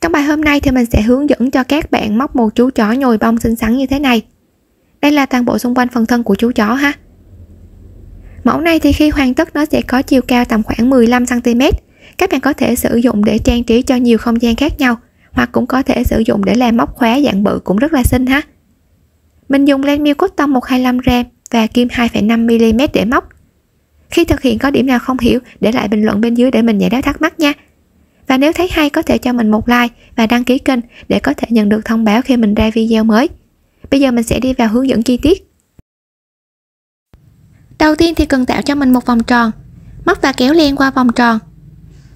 Trong bài hôm nay thì mình sẽ hướng dẫn cho các bạn móc một chú chó nhồi bông xinh xắn như thế này. Đây là toàn bộ xung quanh phần thân của chú chó ha. Mẫu này thì khi hoàn tất nó sẽ có chiều cao tầm khoảng 15 cm. Các bạn có thể sử dụng để trang trí cho nhiều không gian khác nhau, hoặc cũng có thể sử dụng để làm móc khóa dạng bự cũng rất là xinh ha. Mình dùng len miêu cotton 125g và kim 2,5mm để móc. Khi thực hiện có điểm nào không hiểu, để lại bình luận bên dưới để mình giải đáp thắc mắc nha. Và nếu thấy hay có thể cho mình một like và đăng ký kênh để có thể nhận được thông báo khi mình ra video mới. Bây giờ mình sẽ đi vào hướng dẫn chi tiết. Đầu tiên thì cần tạo cho mình một vòng tròn, móc và kéo len qua vòng tròn.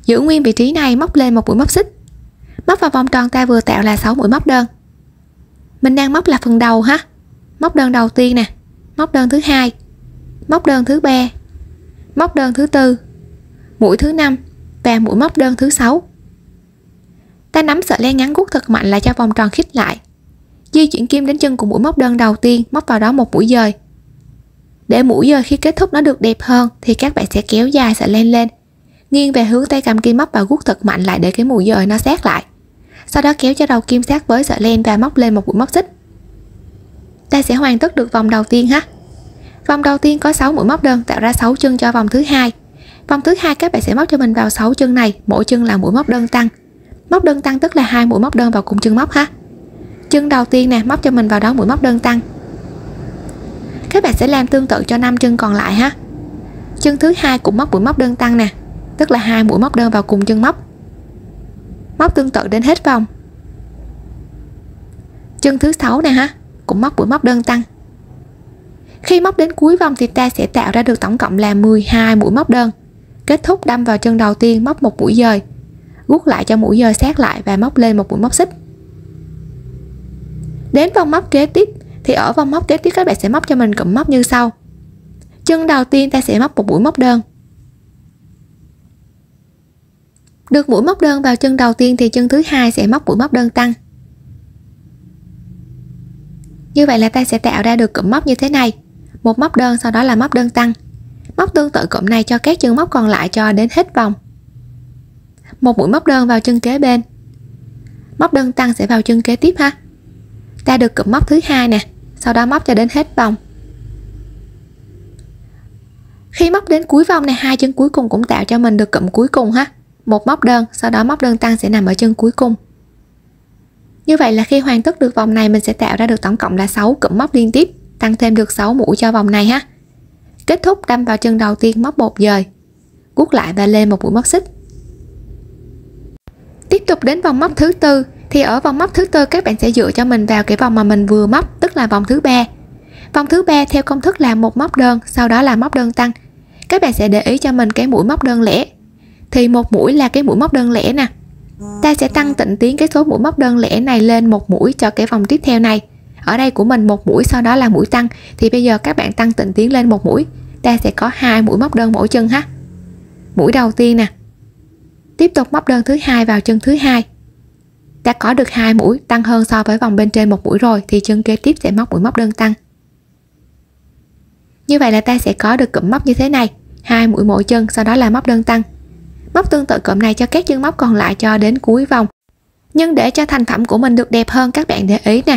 Giữ nguyên vị trí này, móc lên một mũi móc xích. Móc vào vòng tròn ta vừa tạo là 6 mũi móc đơn. Mình đang móc là phần đầu ha. Móc đơn đầu tiên nè, móc đơn thứ hai, móc đơn thứ ba, móc đơn thứ tư, mũi thứ 5 và mũi móc đơn thứ 6. Ta nắm sợi len ngắn guốc thật mạnh là cho vòng tròn khít lại. Di chuyển kim đến chân của mũi móc đơn đầu tiên, móc vào đó một mũi dời. Để mũi dời khi kết thúc nó được đẹp hơn thì các bạn sẽ kéo dài sợi len lên, nghiêng về hướng tay cầm kim, móc vào guốc thật mạnh lại để cái mũi dời nó sát lại. Sau đó kéo cho đầu kim sát với sợi len và móc lên một mũi móc xích. Ta sẽ hoàn tất được vòng đầu tiên ha. Vòng đầu tiên có 6 mũi móc đơn tạo ra 6 chân cho vòng thứ hai. Vòng thứ hai các bạn sẽ móc cho mình vào 6 chân này, mỗi chân là mũi móc đơn tăng. Móc đơn tăng tức là 2 mũi móc đơn vào cùng chân móc ha. Chân đầu tiên nè, móc cho mình vào đó mũi móc đơn tăng. Các bạn sẽ làm tương tự cho 5 chân còn lại ha. Chân thứ hai cũng móc mũi móc đơn tăng nè, tức là 2 mũi móc đơn vào cùng chân móc. Móc tương tự đến hết vòng. Chân thứ 6 nè ha, cũng móc mũi móc đơn tăng. Khi móc đến cuối vòng thì ta sẽ tạo ra được tổng cộng là 12 mũi móc đơn. Kết thúc đâm vào chân đầu tiên, móc một mũi dời, guốc lại cho mũi dời sát lại và móc lên một mũi móc xích. Đến vòng móc kế tiếp thì ở vòng móc kế tiếp các bạn sẽ móc cho mình cụm móc như sau. Chân đầu tiên ta sẽ móc một mũi móc đơn. Được mũi móc đơn vào chân đầu tiên thì chân thứ hai sẽ móc mũi móc đơn tăng. Như vậy là ta sẽ tạo ra được cụm móc như thế này. Một móc đơn, sau đó là móc đơn tăng. Móc tương tự cụm này cho các chân móc còn lại cho đến hết vòng. Một mũi móc đơn vào chân kế bên. Móc đơn tăng sẽ vào chân kế tiếp ha. Ta được cụm móc thứ hai nè, sau đó móc cho đến hết vòng. Khi móc đến cuối vòng này, hai chân cuối cùng cũng tạo cho mình được cụm cuối cùng ha. Một móc đơn, sau đó móc đơn tăng sẽ nằm ở chân cuối cùng. Như vậy là khi hoàn tất được vòng này mình sẽ tạo ra được tổng cộng là 6 cụm móc liên tiếp, tăng thêm được 6 mũi cho vòng này ha. Kết thúc đâm vào chân đầu tiên, móc một dời, guốc lại và lên một mũi móc xích. Tiếp tục đến vòng móc thứ tư thì ở vòng móc thứ tư các bạn sẽ dựa cho mình vào cái vòng mà mình vừa móc, tức là vòng thứ ba. Vòng thứ ba theo công thức là một móc đơn, sau đó là móc đơn tăng. Các bạn sẽ để ý cho mình cái mũi móc đơn lẻ. Thì một mũi là cái mũi móc đơn lẻ nè. Ta sẽ tăng tịnh tiến cái số mũi móc đơn lẻ này lên một mũi cho cái vòng tiếp theo này. Ở đây của mình một mũi, sau đó là mũi tăng, thì bây giờ các bạn tăng tịnh tiến lên một mũi, ta sẽ có 2 mũi móc đơn mỗi chân ha. Mũi đầu tiên nè. Tiếp tục móc đơn thứ hai vào chân thứ hai. Ta có được 2 mũi tăng hơn so với vòng bên trên một mũi rồi thì chân kế tiếp sẽ móc mũi móc đơn tăng. Như vậy là ta sẽ có được cụm móc như thế này, 2 mũi mỗi chân, sau đó là móc đơn tăng. Móc tương tự cụm này cho các chân móc còn lại cho đến cuối vòng. Nhưng để cho thành phẩm của mình được đẹp hơn, các bạn để ý nè,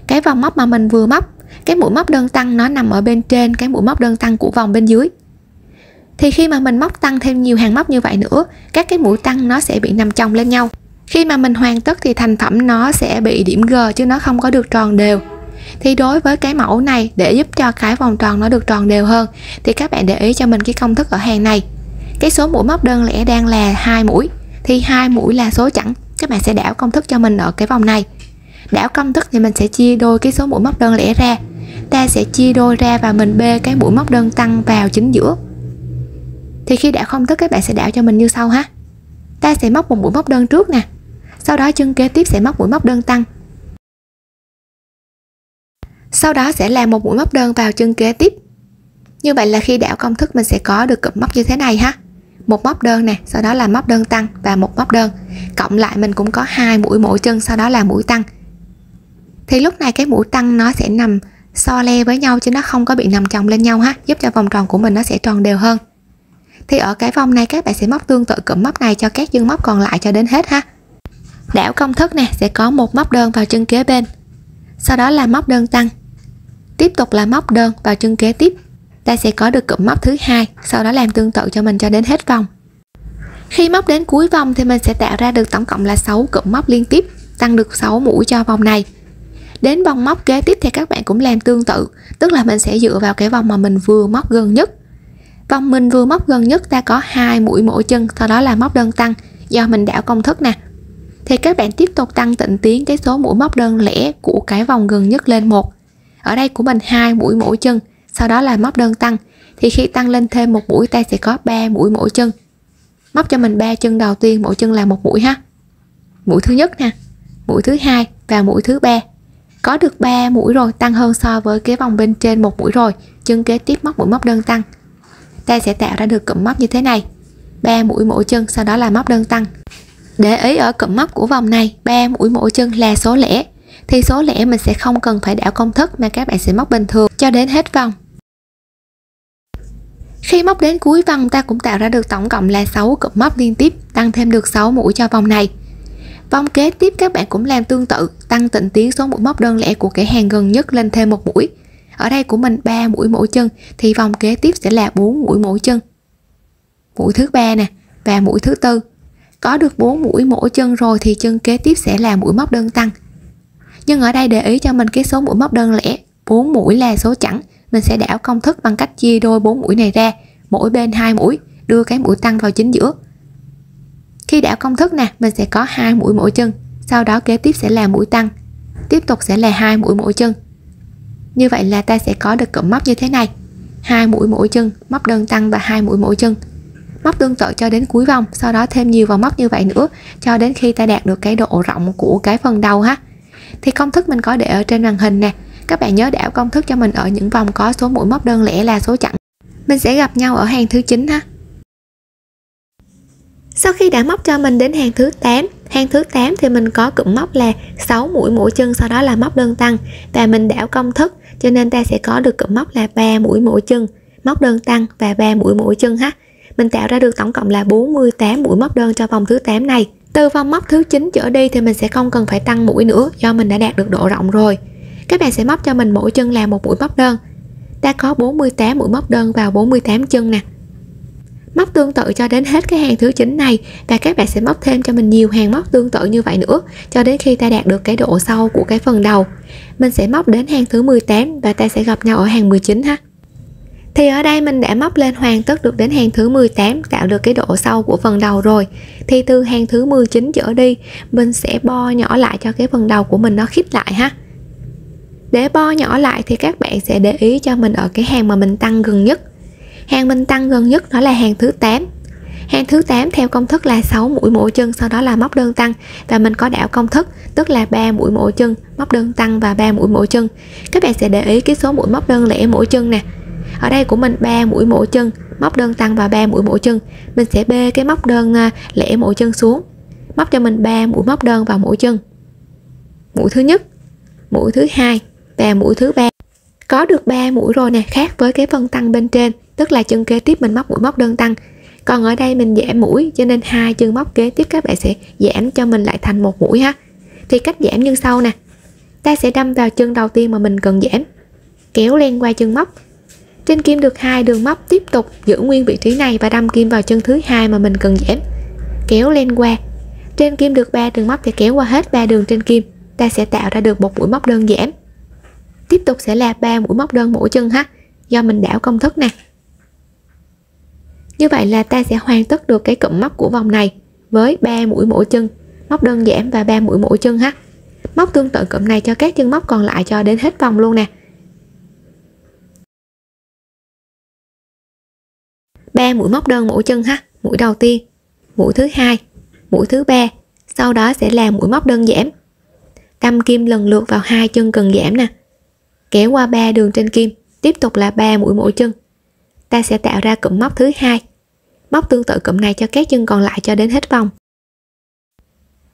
cái vòng móc mà mình vừa móc, cái mũi móc đơn tăng nó nằm ở bên trên cái mũi móc đơn tăng của vòng bên dưới. Thì khi mà mình móc tăng thêm nhiều hàng móc như vậy nữa, các cái mũi tăng nó sẽ bị nằm chồng lên nhau. Khi mà mình hoàn tất thì thành phẩm nó sẽ bị điểm G chứ nó không có được tròn đều. Thì đối với cái mẫu này, để giúp cho cái vòng tròn nó được tròn đều hơn thì các bạn để ý cho mình cái công thức ở hàng này. Cái số mũi móc đơn lẻ đang là 2 mũi thì 2 mũi là số chẵn. Các bạn sẽ đảo công thức cho mình ở cái vòng này. Đảo công thức thì mình sẽ chia đôi cái số mũi móc đơn lẻ ra. Ta sẽ chia đôi ra và mình bê cái mũi móc đơn tăng vào chính giữa. Thì khi đảo công thức các bạn sẽ đảo cho mình như sau ha. Ta sẽ móc một mũi móc đơn trước nè. Sau đó chân kế tiếp sẽ móc mũi móc đơn tăng. Sau đó sẽ làm một mũi móc đơn vào chân kế tiếp. Như vậy là khi đảo công thức mình sẽ có được cụm móc như thế này ha. Một móc đơn nè, sau đó là móc đơn tăng và một móc đơn. Cộng lại mình cũng có 2 mũi mỗi chân, sau đó là mũi tăng. Thì lúc này cái mũi tăng nó sẽ nằm so le với nhau chứ nó không có bị nằm chồng lên nhau ha, giúp cho vòng tròn của mình nó sẽ tròn đều hơn. Thì ở cái vòng này các bạn sẽ móc tương tự cụm móc này cho các chân móc còn lại cho đến hết ha. Đảo công thức nè, sẽ có một móc đơn vào chân kế bên, sau đó là móc đơn tăng, tiếp tục là móc đơn vào chân kế tiếp. Ta sẽ có được cụm móc thứ hai, sau đó làm tương tự cho mình cho đến hết vòng. Khi móc đến cuối vòng thì mình sẽ tạo ra được tổng cộng là 6 cụm móc liên tiếp, tăng được 6 mũi cho vòng này. Đến vòng móc kế tiếp thì các bạn cũng làm tương tự, tức là mình sẽ dựa vào cái vòng mà mình vừa móc gần nhất. Vòng mình vừa móc gần nhất ta có 2 mũi mỗi chân, sau đó là móc đơn tăng, do mình đảo công thức nè. Thì các bạn tiếp tục tăng tịnh tiến cái số mũi móc đơn lẻ của cái vòng gần nhất lên 1. Ở đây của mình 2 mũi mỗi chân, sau đó là móc đơn tăng. Thì khi tăng lên thêm một mũi ta sẽ có 3 mũi mỗi chân. Móc cho mình 3 chân đầu tiên, mỗi chân là một mũi ha. Mũi thứ nhất nè, mũi thứ hai và mũi thứ ba. Có được 3 mũi rồi, tăng hơn so với cái vòng bên trên một mũi rồi. Chân kế tiếp móc mũi móc đơn tăng. Ta sẽ tạo ra được cụm móc như thế này. 3 mũi mỗi chân, sau đó là móc đơn tăng. Để ý ở cụm móc của vòng này, 3 mũi mỗi chân là số lẻ. Thì số lẻ mình sẽ không cần phải đảo công thức mà các bạn sẽ móc bình thường cho đến hết vòng. Khi móc đến cuối vòng ta cũng tạo ra được tổng cộng là 6 cụm móc liên tiếp, tăng thêm được 6 mũi cho vòng này. Vòng kế tiếp các bạn cũng làm tương tự, tăng tịnh tiến số mũi móc đơn lẻ của cái hàng gần nhất lên thêm một mũi. Ở đây của mình 3 mũi mỗi chân thì vòng kế tiếp sẽ là 4 mũi mỗi chân. Mũi thứ ba nè và mũi thứ tư. Có được 4 mũi mỗi chân rồi thì chân kế tiếp sẽ là mũi móc đơn tăng. Nhưng ở đây để ý cho mình cái số mũi móc đơn lẻ, 4 mũi là số chẵn, mình sẽ đảo công thức bằng cách chia đôi 4 mũi này ra, mỗi bên 2 mũi, đưa cái mũi tăng vào chính giữa. Khi đảo công thức nè, mình sẽ có 2 mũi mỗi chân, sau đó kế tiếp sẽ là mũi tăng, tiếp tục sẽ là 2 mũi mỗi chân. Như vậy là ta sẽ có được cụm móc như thế này. 2 mũi mỗi chân, móc đơn tăng và 2 mũi mỗi chân. Móc tương tự cho đến cuối vòng, sau đó thêm nhiều vòng móc như vậy nữa cho đến khi ta đạt được cái độ rộng của cái phần đầu ha. Thì công thức mình có để ở trên màn hình nè. Các bạn nhớ đảo công thức cho mình ở những vòng có số mũi móc đơn lẻ là số chẵn. Mình sẽ gặp nhau ở hàng thứ 9 ha. Sau khi đã móc cho mình đến hàng thứ 8 thì mình có cụm móc là 6 mũi mỗi chân, sau đó là móc đơn tăng và mình đảo công thức cho nên ta sẽ có được cụm móc là 3 mũi mỗi chân, móc đơn tăng và 3 mũi mỗi chân ha. Mình tạo ra được tổng cộng là 48 mũi móc đơn cho vòng thứ 8 này. Từ vòng móc thứ 9 trở đi thì mình sẽ không cần phải tăng mũi nữa do mình đã đạt được độ rộng rồi. Các bạn sẽ móc cho mình mỗi chân là một mũi móc đơn. Ta có 48 mũi móc đơn vào 48 chân nè. Móc tương tự cho đến hết cái hàng thứ 9 này và các bạn sẽ móc thêm cho mình nhiều hàng móc tương tự như vậy nữa cho đến khi ta đạt được cái độ sâu của cái phần đầu. Mình sẽ móc đến hàng thứ 18 và ta sẽ gặp nhau ở hàng 19 ha. Thì ở đây mình đã móc lên hoàn tất được đến hàng thứ 18, tạo được cái độ sâu của phần đầu rồi. Thì từ hàng thứ 19 trở đi mình sẽ bo nhỏ lại cho cái phần đầu của mình nó khít lại ha. Để bo nhỏ lại thì các bạn sẽ để ý cho mình ở cái hàng mà mình tăng gần nhất. Hàng mình tăng gần nhất đó là hàng thứ 8. Hàng thứ 8 theo công thức là 6 mũi mỗi chân, sau đó là móc đơn tăng và mình có đảo công thức, tức là 3 mũi mỗi chân, móc đơn tăng và 3 mũi mỗi chân. Các bạn sẽ để ý cái số mũi móc đơn lẻ mỗi chân nè. Ở đây của mình 3 mũi mỗi chân, móc đơn tăng và 3 mũi mỗi chân. Mình sẽ bê cái móc đơn lẻ mỗi chân xuống, móc cho mình 3 mũi móc đơn vào mỗi chân. Mũi thứ nhất, mũi thứ hai và mũi thứ ba. Có được 3 mũi rồi nè, khác với cái phần tăng bên trên, tức là chân kế tiếp mình móc mũi móc đơn tăng. Còn ở đây mình giảm mũi cho nên hai chân móc kế tiếp các bạn sẽ giảm cho mình lại thành một mũi ha. Thì cách giảm như sau nè. Ta sẽ đâm vào chân đầu tiên mà mình cần giảm, kéo len qua chân móc. Trên kim được 2 đường móc, tiếp tục giữ nguyên vị trí này và đâm kim vào chân thứ hai mà mình cần giảm, kéo len qua. Trên kim được 3 đường móc thì kéo qua hết 3 đường trên kim, ta sẽ tạo ra được một mũi móc đơn giảm. Tiếp tục sẽ là 3 mũi móc đơn mỗi chân ha, do mình đảo công thức nè. Như vậy là ta sẽ hoàn tất được cái cụm móc của vòng này với 3 mũi mỗi chân, móc đơn giảm và 3 mũi mỗi chân ha. Móc tương tự cụm này cho các chân móc còn lại cho đến hết vòng luôn nè. 3 mũi móc đơn mỗi chân ha, mũi đầu tiên, mũi thứ hai, mũi thứ ba, sau đó sẽ là mũi móc đơn giảm. Đâm kim lần lượt vào hai chân cần giảm nè, kéo qua 3 đường trên kim, tiếp tục là 3 mũi mỗi chân. Ta sẽ tạo ra cụm móc thứ hai. Móc tương tự cụm này cho các chân còn lại cho đến hết vòng.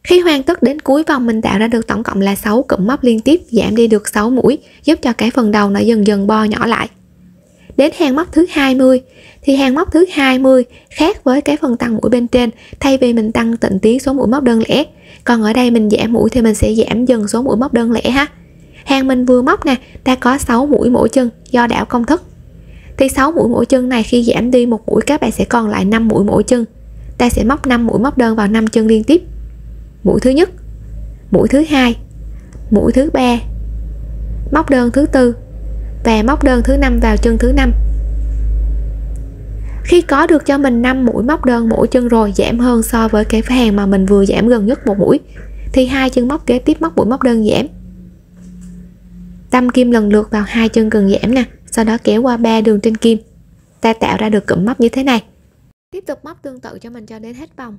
Khi hoàn tất đến cuối vòng mình tạo ra được tổng cộng là 6 cụm móc liên tiếp, giảm đi được 6 mũi, giúp cho cái phần đầu nó dần dần bo nhỏ lại. Đến hàng móc thứ 20 thì hàng móc thứ 20 khác với cái phần tăng mũi bên trên, thay vì mình tăng tịnh tiến số mũi móc đơn lẻ, còn ở đây mình giảm mũi thì mình sẽ giảm dần số mũi móc đơn lẻ ha. Hàng mình vừa móc nè, ta có 6 mũi mỗi chân do đảo công thức. Thì 6 mũi mỗi chân này khi giảm đi một mũi các bạn sẽ còn lại 5 mũi mỗi chân. Ta sẽ móc 5 mũi móc đơn vào 5 chân liên tiếp. Mũi thứ nhất, mũi thứ hai, mũi thứ ba, móc đơn thứ tư và móc đơn thứ năm vào chân thứ năm. Khi có được cho mình 5 mũi móc đơn mỗi chân rồi, giảm hơn so với cái hàng mà mình vừa giảm gần nhất một mũi, thì hai chân móc kế tiếp móc mũi móc đơn giảm, đâm kim lần lượt vào hai chân cần giảm nè, sau đó kéo qua 3 đường trên kim, ta tạo ra được cụm móc như thế này. Tiếp tục móc tương tự cho mình cho đến hết vòng.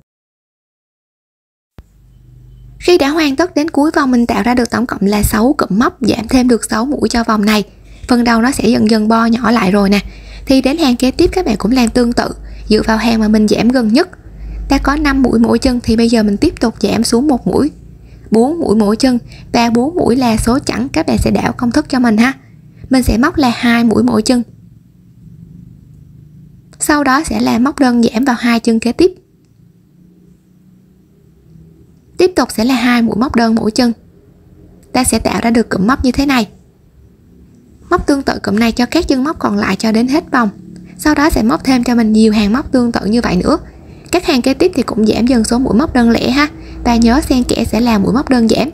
Khi đã hoàn tất đến cuối vòng, mình tạo ra được tổng cộng là 6 cụm móc, giảm thêm được 6 mũi cho vòng này. Phần đầu nó sẽ dần dần bo nhỏ lại rồi nè. Thì đến hàng kế tiếp các bạn cũng làm tương tự, dựa vào hàng mà mình giảm gần nhất. Ta có 5 mũi mỗi chân thì bây giờ mình tiếp tục giảm xuống một mũi, 4 mũi mỗi chân, và 4 mũi là số chẵn, các bạn sẽ đảo công thức cho mình ha. Mình sẽ móc là 2 mũi mỗi chân. Sau đó sẽ là móc đơn giảm vào hai chân kế tiếp. Tiếp tục sẽ là 2 mũi móc đơn mỗi chân. Ta sẽ tạo ra được cụm móc như thế này. Móc tương tự cụm này cho các chân móc còn lại cho đến hết vòng. Sau đó sẽ móc thêm cho mình nhiều hàng móc tương tự như vậy nữa. Các hàng kế tiếp thì cũng giảm dần số mũi móc đơn lẻ ha. Và nhớ xen kẽ sẽ là mũi móc đơn giảm.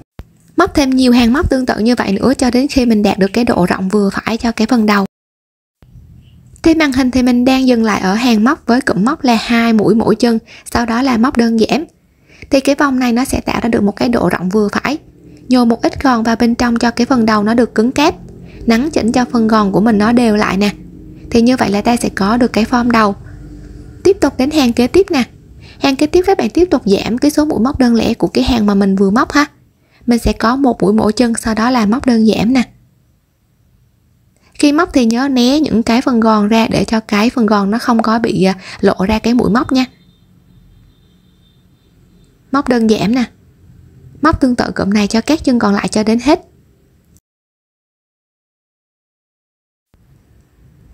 Móc thêm nhiều hàng móc tương tự như vậy nữa cho đến khi mình đạt được cái độ rộng vừa phải cho cái phần đầu. Trên màn hình thì mình đang dừng lại ở hàng móc với cụm móc là 2 mũi mỗi chân, sau đó là móc đơn giảm. Thì cái vòng này nó sẽ tạo ra được một cái độ rộng vừa phải. Nhồi một ít gòn vào bên trong cho cái phần đầu nó được cứng cáp, nắn chỉnh cho phần gòn của mình nó đều lại nè. Thì như vậy là ta sẽ có được cái form đầu. Tiếp tục đến hàng kế tiếp nè. Hàng kế tiếp các bạn tiếp tục giảm cái số mũi móc đơn lẻ của cái hàng mà mình vừa móc ha. Mình sẽ có một mũi mỗi chân, sau đó là móc đơn giảm nè. Khi móc thì nhớ né những cái phần gòn ra để cho cái phần gòn nó không có bị lộ ra cái mũi móc nha. Móc đơn giảm nè. Móc tương tự cụm này cho các chân còn lại cho đến hết.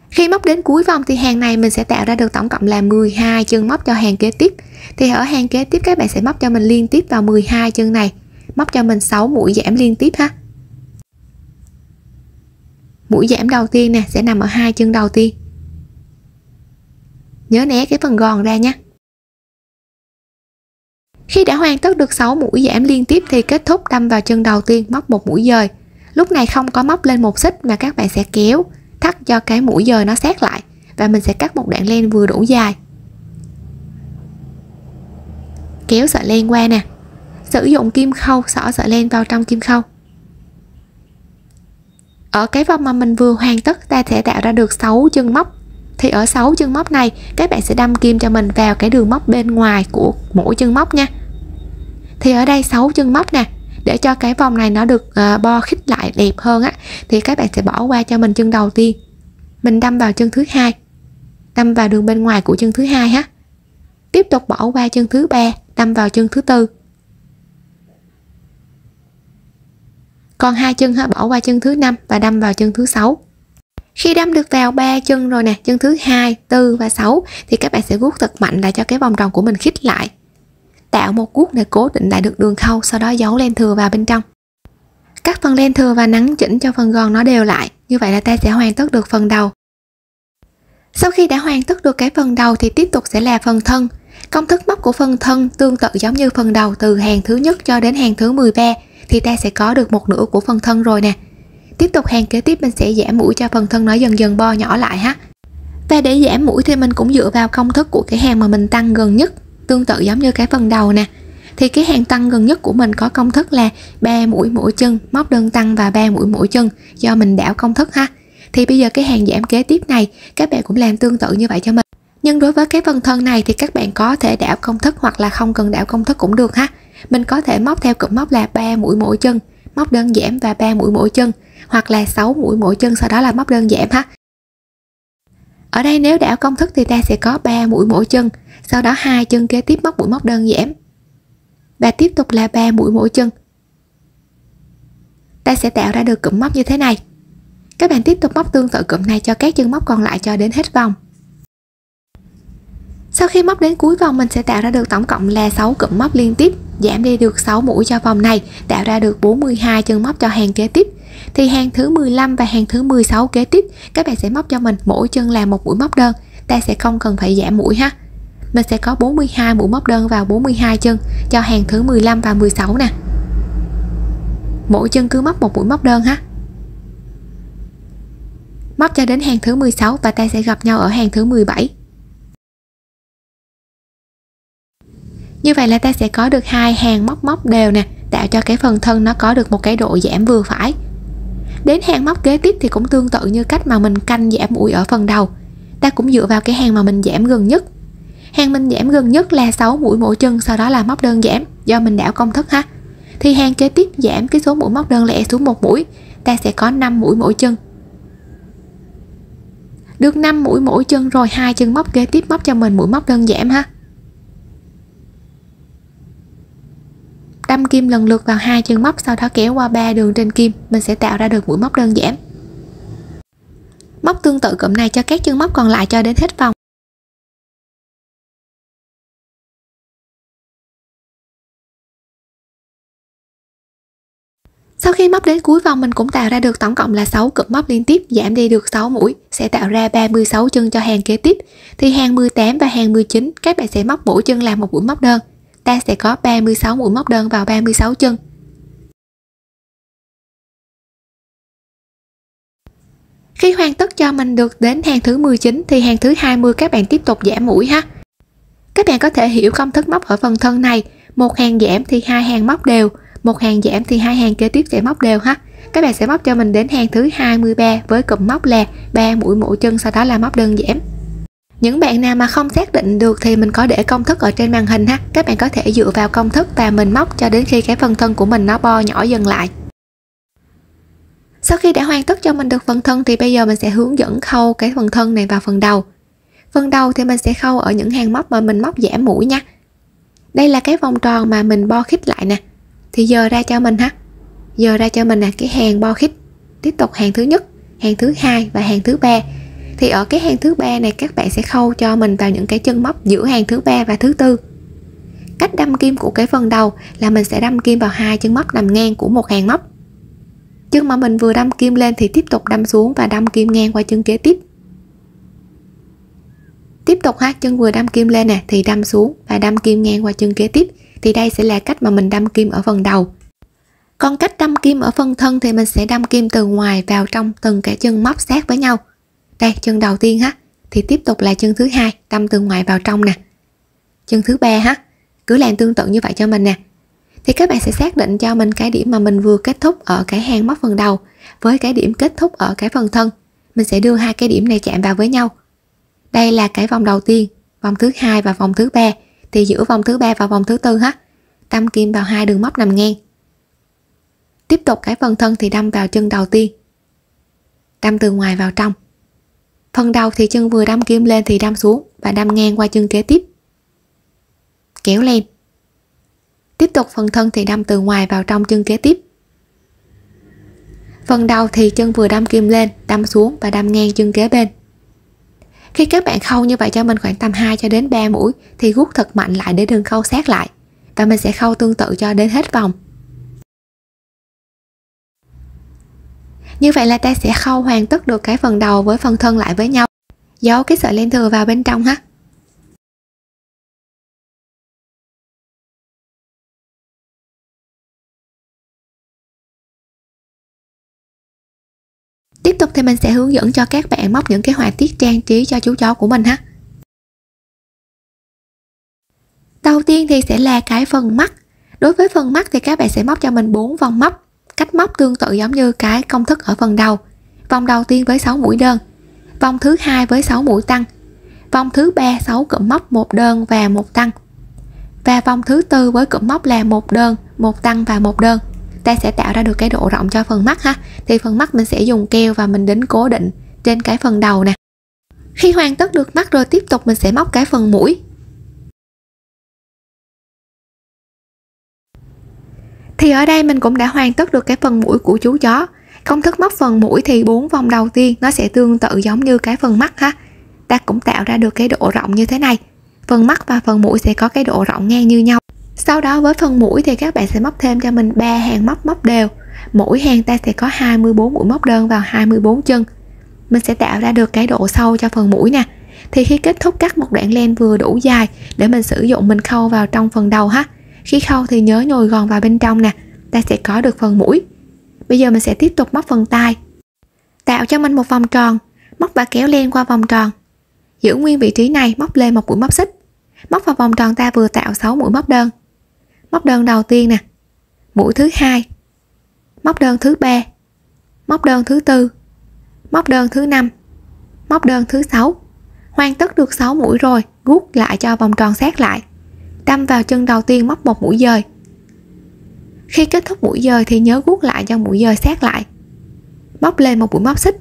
Khi móc đến cuối vòng thì hàng này mình sẽ tạo ra được tổng cộng là 12 chân móc cho hàng kế tiếp. Thì ở hàng kế tiếp các bạn sẽ móc cho mình liên tiếp vào 12 chân này, móc cho mình 6 mũi giảm liên tiếp ha. Mũi giảm đầu tiên nè sẽ nằm ở hai chân đầu tiên. Nhớ né cái phần gòn ra nhé. Khi đã hoàn tất được 6 mũi giảm liên tiếp thì kết thúc đâm vào chân đầu tiên, móc một mũi dời. Lúc này không có móc lên một xích mà các bạn sẽ kéo thắt cho cái mũi dời nó sát lại, và mình sẽ cắt một đoạn len vừa đủ dài. Kéo sợi len qua nè. Sử dụng kim khâu xỏ sợi len vào trong kim khâu. Ở cái vòng mà mình vừa hoàn tất ta sẽ tạo ra được 6 chân móc. Thì ở 6 chân móc này các bạn sẽ đâm kim cho mình vào cái đường móc bên ngoài của mỗi chân móc nha. Thì ở đây 6 chân móc nè, để cho cái vòng này nó được bo khít lại đẹp hơn á, thì các bạn sẽ bỏ qua cho mình chân đầu tiên. Mình đâm vào chân thứ hai, đâm vào đường bên ngoài của chân thứ hai ha. Tiếp tục bỏ qua chân thứ ba, đâm vào chân thứ tư. Còn hai chân ha, bỏ qua chân thứ năm và đâm vào chân thứ sáu. Khi đâm được vào 3 chân rồi nè, chân thứ 2, 4 và 6 thì các bạn sẽ guốc thật mạnh lại cho cái vòng tròn của mình khít lại. Tạo một guốc để cố định lại được đường khâu, sau đó giấu len thừa vào bên trong. Cắt phần len thừa và nắn chỉnh cho phần gòn nó đều lại. Như vậy là ta sẽ hoàn tất được phần đầu. Sau khi đã hoàn tất được cái phần đầu thì tiếp tục sẽ là phần thân. Công thức móc của phần thân tương tự giống như phần đầu, từ hàng thứ nhất cho đến hàng thứ 13 thì ta sẽ có được một nửa của phần thân rồi nè. Tiếp tục hàng kế tiếp mình sẽ giảm mũi cho phần thân nó dần dần bo nhỏ lại ha. Và để giảm mũi thì mình cũng dựa vào công thức của cái hàng mà mình tăng gần nhất, tương tự giống như cái phần đầu nè. Thì cái hàng tăng gần nhất của mình có công thức là 3 mũi mỗi chân, móc đơn tăng và 3 mũi mỗi chân, do mình đảo công thức ha. Thì bây giờ cái hàng giảm kế tiếp này các bạn cũng làm tương tự như vậy cho mình. Nhưng đối với cái phần thân này thì các bạn có thể đảo công thức hoặc là không cần đảo công thức cũng được ha. Mình có thể móc theo cụm móc là 3 mũi mỗi chân, móc đơn giảm và 3 mũi mỗi chân, hoặc là 6 mũi mỗi chân sau đó là móc đơn giảm ha. Ở đây nếu đảo công thức thì ta sẽ có 3 mũi mỗi chân, sau đó hai chân kế tiếp móc mũi móc đơn giảm. Và tiếp tục là 3 mũi mỗi chân. Ta sẽ tạo ra được cụm móc như thế này. Các bạn tiếp tục móc tương tự cụm này cho các chân móc còn lại cho đến hết vòng. Sau khi móc đến cuối vòng, mình sẽ tạo ra được tổng cộng là 6 cụm móc liên tiếp, giảm đi được 6 mũi cho vòng này, tạo ra được 42 chân móc cho hàng kế tiếp. Thì hàng thứ 15 và hàng thứ 16 kế tiếp, các bạn sẽ móc cho mình mỗi chân là một mũi móc đơn, ta sẽ không cần phải giảm mũi ha. Mình sẽ có 42 mũi móc đơn vào 42 chân cho hàng thứ 15 và 16 nè. Mỗi chân cứ móc một mũi móc đơn ha. Móc cho đến hàng thứ 16 và ta sẽ gặp nhau ở hàng thứ 17. Như vậy là ta sẽ có được hai hàng móc đều nè, tạo cho cái phần thân nó có được một cái độ giảm vừa phải. Đến hàng móc kế tiếp thì cũng tương tự như cách mà mình canh giảm mũi ở phần đầu. Ta cũng dựa vào cái hàng mà mình giảm gần nhất. Hàng mình giảm gần nhất là 6 mũi mỗi chân, sau đó là móc đơn giảm do mình đảo công thức ha. Thì hàng kế tiếp giảm cái số mũi móc đơn lẻ xuống một mũi, ta sẽ có 5 mũi mỗi chân. Được 5 mũi mỗi chân rồi, hai chân móc kế tiếp móc cho mình mũi móc đơn giảm ha. Đâm kim lần lượt vào hai chân móc, sau đó kéo qua 3 đường trên kim, mình sẽ tạo ra được mũi móc đơn giảm. Móc tương tự cụm này cho các chân móc còn lại cho đến hết vòng. Sau khi móc đến cuối vòng, mình cũng tạo ra được tổng cộng là 6 cụm móc liên tiếp, giảm đi được 6 mũi, sẽ tạo ra 36 chân cho hàng kế tiếp. Thì hàng 18 và hàng 19, các bạn sẽ móc mỗi chân là một mũi móc đơn. Ta sẽ có 36 mũi móc đơn vào 36 chân. Khi hoàn tất cho mình được đến hàng thứ 19 thì hàng thứ 20 các bạn tiếp tục giảm mũi ha. Các bạn có thể hiểu công thức móc ở phần thân này, một hàng giảm thì hai hàng móc đều, một hàng giảm thì hai hàng kế tiếp sẽ móc đều ha. Các bạn sẽ móc cho mình đến hàng thứ 23 với cụm móc là 3 mũi mỗi chân, sau đó là móc đơn giảm. Những bạn nào mà không xác định được thì mình có để công thức ở trên màn hình ha. Các bạn có thể dựa vào công thức và mình móc cho đến khi cái phần thân của mình nó bo nhỏ dần lại. Sau khi đã hoàn tất cho mình được phần thân thì bây giờ mình sẽ hướng dẫn khâu cái phần thân này vào phần đầu. Phần đầu thì mình sẽ khâu ở những hàng móc mà mình móc giảm mũi nha. Đây là cái vòng tròn mà mình bo khít lại nè. Thì giờ ra cho mình ha. Giờ ra cho mình là cái hàng bo khít. Tiếp tục hàng thứ nhất, hàng thứ hai và hàng thứ ba. Thì ở cái hàng thứ ba này các bạn sẽ khâu cho mình vào những cái chân móc giữa hàng thứ ba và thứ tư. Cách đâm kim của cái phần đầu là mình sẽ đâm kim vào hai chân móc nằm ngang của một hàng móc. Chân mà mình vừa đâm kim lên thì tiếp tục đâm xuống và đâm kim ngang qua chân kế tiếp. Tiếp tục ha, chân vừa đâm kim lên nè thì đâm xuống và đâm kim ngang qua chân kế tiếp. Thì đây sẽ là cách mà mình đâm kim ở phần đầu. Còn cách đâm kim ở phần thân thì mình sẽ đâm kim từ ngoài vào trong từng cái chân móc sát với nhau. Đây, chân đầu tiên ha, thì tiếp tục là chân thứ hai, đâm từ ngoài vào trong nè. Chân thứ ba ha, cứ làm tương tự như vậy cho mình nè. Thì các bạn sẽ xác định cho mình cái điểm mà mình vừa kết thúc ở cái hàng móc phần đầu với cái điểm kết thúc ở cái phần thân. Mình sẽ đưa hai cái điểm này chạm vào với nhau. Đây là cái vòng đầu tiên, vòng thứ hai và vòng thứ ba. Thì giữa vòng thứ ba và vòng thứ tư ha, đâm kim vào hai đường móc nằm ngang. Tiếp tục cái phần thân thì đâm vào chân đầu tiên, đâm từ ngoài vào trong. Phần đầu thì chân vừa đâm kim lên thì đâm xuống và đâm ngang qua chân kế tiếp, kéo lên. Tiếp tục phần thân thì đâm từ ngoài vào trong chân kế tiếp. Phần đầu thì chân vừa đâm kim lên, đâm xuống và đâm ngang chân kế bên. Khi các bạn khâu như vậy cho mình khoảng tầm 2 cho đến 3 mũi thì rút thật mạnh lại để đừng khâu sát lại. Và mình sẽ khâu tương tự cho đến hết vòng. Như vậy là ta sẽ khâu hoàn tất được cái phần đầu với phần thân lại với nhau. Giấu cái sợi len thừa vào bên trong ha. Tiếp tục thì mình sẽ hướng dẫn cho các bạn móc những cái họa tiết trang trí cho chú chó của mình ha. Đầu tiên thì sẽ là cái phần mắt. Đối với phần mắt thì các bạn sẽ móc cho mình 4 vòng móc. Cách móc tương tự giống như cái công thức ở phần đầu. Vòng đầu tiên với 6 mũi đơn, vòng thứ hai với 6 mũi tăng, vòng thứ ba 6 cụm móc, một đơn và một tăng, và vòng thứ tư với cụm móc là một đơn, một tăng và một đơn. Ta sẽ tạo ra được cái độ rộng cho phần mắt ha. Thì phần mắt mình sẽ dùng keo và mình đính cố định trên cái phần đầu nè. Khi hoàn tất được mắt rồi, tiếp tục mình sẽ móc cái phần mũi. Thì ở đây mình cũng đã hoàn tất được cái phần mũi của chú chó. Công thức móc phần mũi thì 4 vòng đầu tiên nó sẽ tương tự giống như cái phần mắt ha. Ta cũng tạo ra được cái độ rộng như thế này. Phần mắt và phần mũi sẽ có cái độ rộng ngang như nhau. Sau đó với phần mũi thì các bạn sẽ móc thêm cho mình 3 hàng móc đều. Mỗi hàng ta sẽ có 24 mũi móc đơn vào 24 chân. Mình sẽ tạo ra được cái độ sâu cho phần mũi nè. Thì khi kết thúc cắt một đoạn len vừa đủ dài để mình sử dụng mình khâu vào trong phần đầu ha. Khi khâu thì nhớ nhồi gòn vào bên trong nè, ta sẽ có được phần mũi. Bây giờ mình sẽ tiếp tục móc phần tai. Tạo cho mình một vòng tròn, móc và kéo len qua vòng tròn. Giữ nguyên vị trí này, móc lên một mũi móc xích. Móc vào vòng tròn ta vừa tạo 6 mũi móc đơn. Móc đơn đầu tiên nè, mũi thứ hai, móc đơn thứ ba, móc đơn thứ tư, móc đơn thứ năm, móc đơn thứ 6. Hoàn tất được 6 mũi rồi, guốc lại cho vòng tròn sát lại. Đâm vào chân đầu tiên móc một mũi dời. Khi kết thúc mũi dời thì nhớ guốc lại cho mũi dời sát lại. Móc lên một mũi móc xích.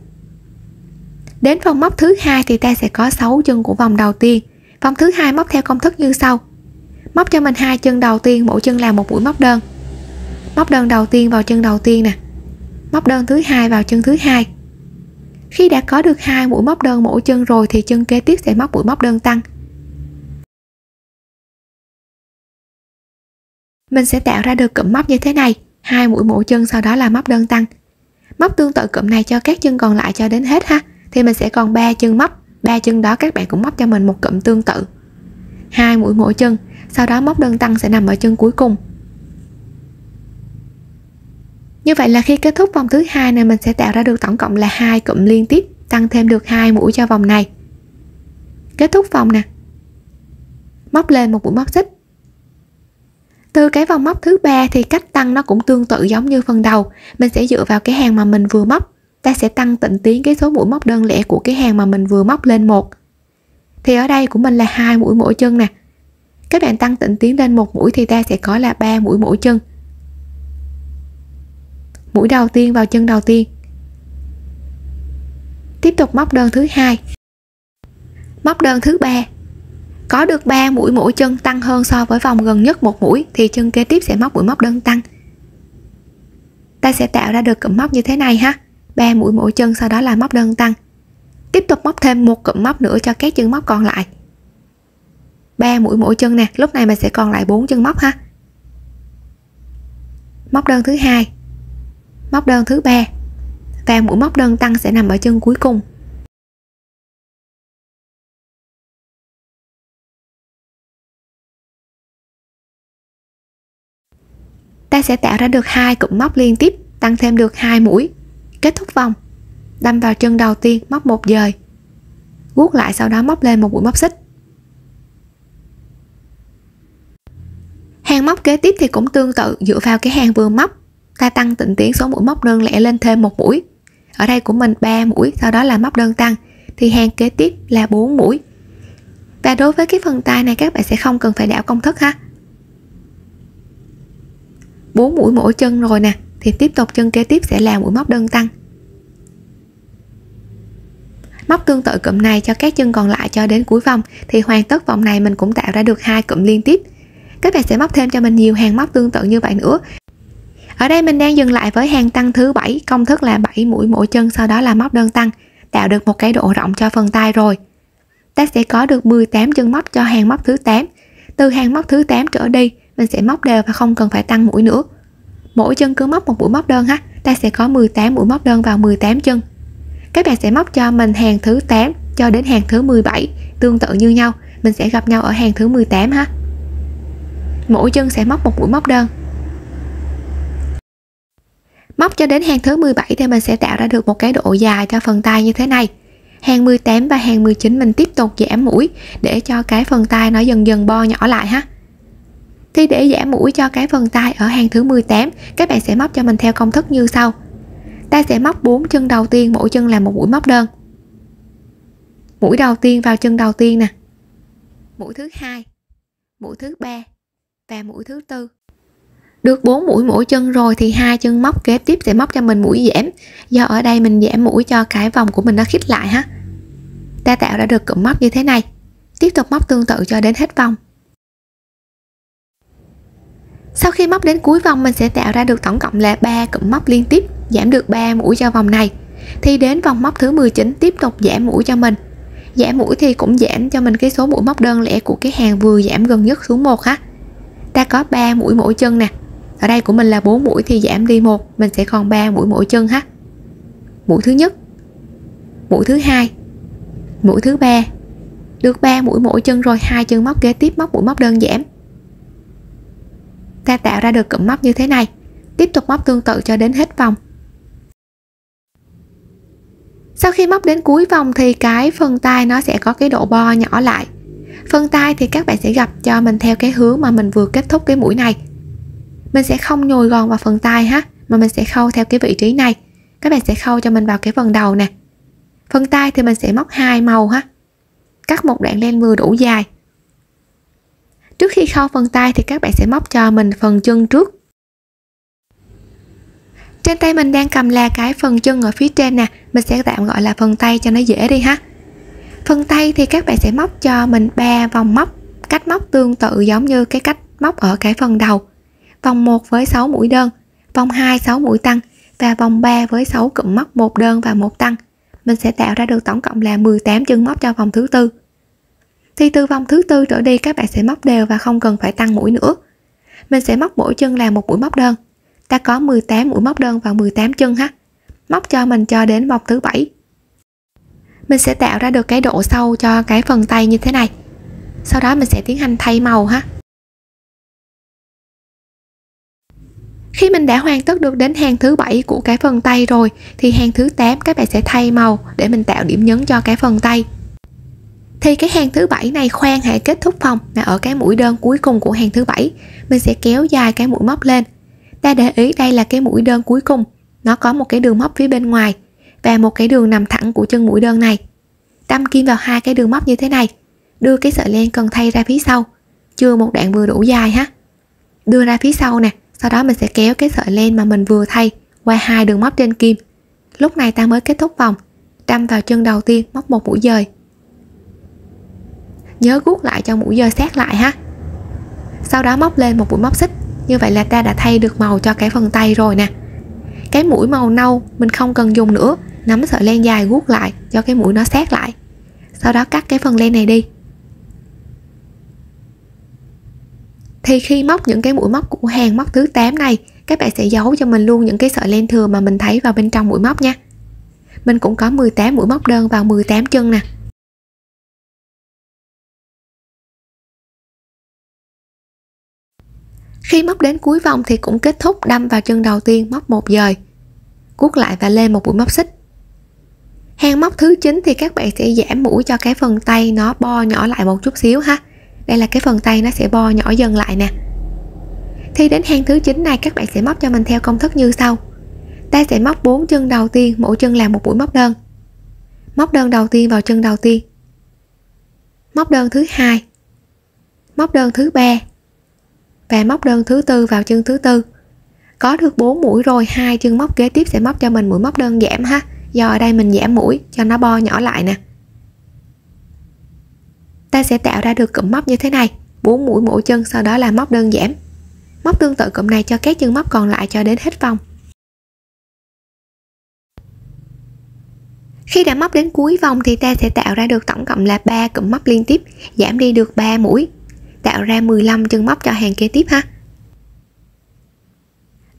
Đến vòng móc thứ hai thì ta sẽ có 6 chân của vòng đầu tiên. Vòng thứ hai móc theo công thức như sau. Móc cho mình 2 chân đầu tiên, mỗi chân làm một mũi móc đơn. Móc đơn đầu tiên vào chân đầu tiên nè. Móc đơn thứ hai vào chân thứ hai. Khi đã có được 2 mũi móc đơn mỗi chân rồi thì chân kế tiếp sẽ móc mũi móc đơn tăng. Mình sẽ tạo ra được cụm móc như thế này, 2 mũi mỗi chân, sau đó là móc đơn tăng. Móc tương tự cụm này cho các chân còn lại cho đến hết ha. Thì mình sẽ còn 3 chân móc, 3 chân đó các bạn cũng móc cho mình một cụm tương tự. 2 mũi mỗi chân, sau đó móc đơn tăng sẽ nằm ở chân cuối cùng. Như vậy là khi kết thúc vòng thứ hai này mình sẽ tạo ra được tổng cộng là 2 cụm liên tiếp, tăng thêm được 2 mũi cho vòng này. Kết thúc vòng nè. Móc lên một mũi móc xích. Từ cái vòng móc thứ ba thì cách tăng nó cũng tương tự giống như phần đầu, mình sẽ dựa vào cái hàng mà mình vừa móc, ta sẽ tăng tịnh tiến cái số mũi móc đơn lẻ của cái hàng mà mình vừa móc lên 1. Thì ở đây của mình là 2 mũi mỗi chân nè. Các bạn tăng tịnh tiến lên 1 mũi thì ta sẽ có là 3 mũi mỗi chân. Mũi đầu tiên vào chân đầu tiên. Tiếp tục móc đơn thứ hai. Móc đơn thứ ba. Có được 3 mũi mỗi chân tăng hơn so với vòng gần nhất 1 mũi thì chân kế tiếp sẽ móc mũi móc đơn tăng. Ta sẽ tạo ra được cụm móc như thế này ha. 3 mũi mỗi chân, sau đó là móc đơn tăng. Tiếp tục móc thêm một cụm móc nữa cho các chân móc còn lại. 3 mũi mỗi chân nè, lúc này mình sẽ còn lại 4 chân móc ha. Móc đơn thứ hai, móc đơn thứ ba và mũi móc đơn tăng sẽ nằm ở chân cuối cùng. Ta sẽ tạo ra được 2 cụm móc liên tiếp, tăng thêm được 2 mũi. Kết thúc vòng, đâm vào chân đầu tiên, móc một dời, guốc lại, sau đó móc lên một mũi móc xích. Hàng móc kế tiếp thì cũng tương tự, dựa vào cái hàng vừa móc, ta tăng tịnh tiến số mũi móc đơn lẻ lên thêm một mũi. Ở đây của mình 3 mũi, sau đó là móc đơn tăng, thì hàng kế tiếp là 4 mũi. Và đối với cái phần tai này các bạn sẽ không cần phải đảo công thức ha. 4 mũi mỗi chân rồi nè, thì tiếp tục chân kế tiếp sẽ là mũi móc đơn tăng. Móc tương tự cụm này cho các chân còn lại cho đến cuối vòng, thì hoàn tất vòng này mình cũng tạo ra được 2 cụm liên tiếp. Các bạn sẽ móc thêm cho mình nhiều hàng móc tương tự như vậy nữa. Ở đây mình đang dừng lại với hàng tăng thứ 7, công thức là 7 mũi mỗi chân, sau đó là móc đơn tăng, tạo được một cái độ rộng cho phần tai rồi. Ta sẽ có được 18 chân móc cho hàng móc thứ 8. Từ hàng móc thứ 8 trở đi, mình sẽ móc đều và không cần phải tăng mũi nữa. Mỗi chân cứ móc một mũi móc đơn ha, ta sẽ có 18 mũi móc đơn vào 18 chân. Các bạn sẽ móc cho mình hàng thứ 8 cho đến hàng thứ 17, tương tự như nhau, mình sẽ gặp nhau ở hàng thứ 18 ha. Mỗi chân sẽ móc một mũi móc đơn. Móc cho đến hàng thứ 17 thì mình sẽ tạo ra được một cái độ dài cho phần tai như thế này. Hàng 18 và hàng 19 mình tiếp tục giảm mũi để cho cái phần tai nó dần dần bo nhỏ lại ha. Thì để giảm mũi cho cái phần tai ở hàng thứ 18, các bạn sẽ móc cho mình theo công thức như sau. Ta sẽ móc 4 chân đầu tiên, mỗi chân là một mũi móc đơn. Mũi đầu tiên vào chân đầu tiên nè. Mũi thứ hai, mũi thứ ba và mũi thứ tư. Được 4 mũi mỗi chân rồi thì 2 chân móc kế tiếp sẽ móc cho mình mũi giảm. Do ở đây mình giảm mũi cho cái vòng của mình nó khít lại ha. Ta tạo ra được cụm móc như thế này. Tiếp tục móc tương tự cho đến hết vòng. Sau khi móc đến cuối vòng mình sẽ tạo ra được tổng cộng là 3 cụm móc liên tiếp, giảm được 3 mũi cho vòng này. Thì đến vòng móc thứ 19 tiếp tục giảm mũi cho mình. Giảm mũi thì cũng giảm cho mình cái số mũi móc đơn lẻ của cái hàng vừa giảm gần nhất xuống 1 ha. Ta có 3 mũi mỗi chân nè. Ở đây của mình là 4 mũi thì giảm đi 1, mình sẽ còn 3 mũi mỗi chân ha. Mũi thứ nhất, mũi thứ hai, mũi thứ ba. Được 3 mũi mỗi chân rồi, 2 chân móc kế tiếp móc mũi móc đơn giảm. Ta tạo ra được cụm móc như thế này. Tiếp tục móc tương tự cho đến hết vòng. Sau khi móc đến cuối vòng thì cái phần tay nó sẽ có cái độ bo nhỏ lại. Phần tay thì các bạn sẽ gập cho mình theo cái hướng mà mình vừa kết thúc cái mũi này. Mình sẽ không nhồi gòn vào phần tay ha, mà mình sẽ khâu theo cái vị trí này. Các bạn sẽ khâu cho mình vào cái phần đầu nè. Phần tay thì mình sẽ móc 2 màu ha. Cắt một đoạn len vừa đủ dài. Trước khi khâu phần tay thì các bạn sẽ móc cho mình phần chân trước. Trên tay mình đang cầm là cái phần chân ở phía trên nè, mình sẽ tạm gọi là phần tay cho nó dễ đi ha. Phần tay thì các bạn sẽ móc cho mình 3 vòng móc, cách móc tương tự giống như cái cách móc ở cái phần đầu. Vòng 1 với 6 mũi đơn, vòng 2 6 mũi tăng và vòng 3 với 6 cụm móc 1 đơn và 1 tăng. Mình sẽ tạo ra được tổng cộng là 18 chân móc cho vòng thứ tư. Thì từ vòng thứ tư trở đi các bạn sẽ móc đều và không cần phải tăng mũi nữa. Mình sẽ móc mỗi chân là một mũi móc đơn. Ta có 18 mũi móc đơn vào 18 chân ha. Móc cho mình cho đến vòng thứ 7. Mình sẽ tạo ra được cái độ sâu cho cái phần tay như thế này. Sau đó mình sẽ tiến hành thay màu ha. Khi mình đã hoàn tất được đến hàng thứ 7 của cái phần tay rồi thì hàng thứ 8 các bạn sẽ thay màu để mình tạo điểm nhấn cho cái phần tay. Thì cái hàng thứ 7 này khoan hãy kết thúc vòng là ở cái mũi đơn cuối cùng của hàng thứ 7. Mình sẽ kéo dài cái mũi móc lên. Ta để ý đây là cái mũi đơn cuối cùng, nó có một cái đường móc phía bên ngoài và một cái đường nằm thẳng của chân mũi đơn này. Đâm kim vào 2 cái đường móc như thế này, đưa cái sợi len cần thay ra phía sau, chừa một đoạn vừa đủ dài ha. Đưa ra phía sau nè, sau đó mình sẽ kéo cái sợi len mà mình vừa thay qua 2 đường móc trên kim. Lúc này ta mới kết thúc vòng. Đâm vào chân đầu tiên, móc một mũi dời. Nhớ guốc lại cho mũi dời sát lại ha. Sau đó móc lên một mũi móc xích. Như vậy là ta đã thay được màu cho cái phần tay rồi nè. Cái mũi màu nâu mình không cần dùng nữa, nắm sợi len dài guốc lại cho cái mũi nó sát lại. Sau đó cắt cái phần len này đi. Thì khi móc những cái mũi móc của hàng móc thứ 8 này, các bạn sẽ giấu cho mình luôn những cái sợi len thừa mà mình thấy vào bên trong mũi móc nha. Mình cũng có 18 mũi móc đơn vào 18 chân nè. Khi móc đến cuối vòng thì cũng kết thúc, đâm vào chân đầu tiên móc một dời, guốc lại và lên một mũi móc xích. Hàng móc thứ 9 thì các bạn sẽ giảm mũi cho cái phần tay nó bo nhỏ lại một chút xíu ha. Đây là cái phần tay nó sẽ bo nhỏ dần lại nè. Thì đến hàng thứ 9 này các bạn sẽ móc cho mình theo công thức như sau. Ta sẽ móc 4 chân đầu tiên, mỗi chân làm một mũi móc đơn. Móc đơn đầu tiên vào chân đầu tiên. Móc đơn thứ hai. Móc đơn thứ ba. Và móc đơn thứ tư vào chân thứ tư. Có được 4 mũi rồi, 2 chân móc kế tiếp sẽ móc cho mình mũi móc đơn giảm ha. Do ở đây mình giảm mũi cho nó bo nhỏ lại nè. Ta sẽ tạo ra được cụm móc như thế này, 4 mũi mỗi chân, sau đó là móc đơn giảm. Móc tương tự cụm này cho các chân móc còn lại cho đến hết vòng. Khi đã móc đến cuối vòng thì ta sẽ tạo ra được tổng cộng là 3 cụm móc liên tiếp, giảm đi được 3 mũi, tạo ra 15 chân móc cho hàng kế tiếp ha.